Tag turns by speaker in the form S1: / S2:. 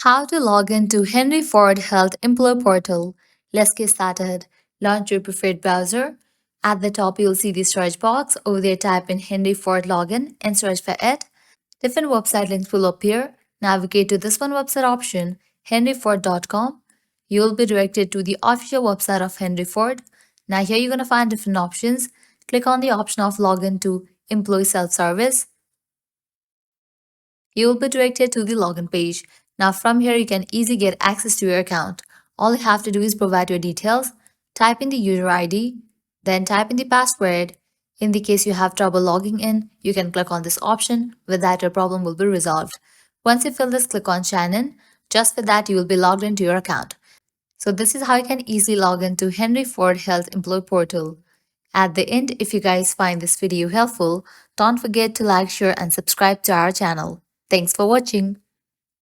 S1: How to log into Henry Ford Health Employee Portal. Let's get started. Launch your preferred browser. At the top, you'll see the search box. Over there, type in Henry Ford login and search for it. Different website links will appear. Navigate to this one website option, henryford.com. You will be directed to the official website of Henry Ford. Now, here you're going to find different options. Click on the option of login to Employee Self Service. You will be directed to the login page. Now from here you can easily get access to your account. All you have to do is provide your details, type in the user ID, then type in the password. In the case you have trouble logging in, you can click on this option. With that, your problem will be resolved. Once you fill this, click on sign in. Just with that, you will be logged into your account. So this is how you can easily log into Henry Ford Health Employee Portal. At the end, if you guys find this video helpful, don't forget to like, share and subscribe to our channel. Thanks for watching.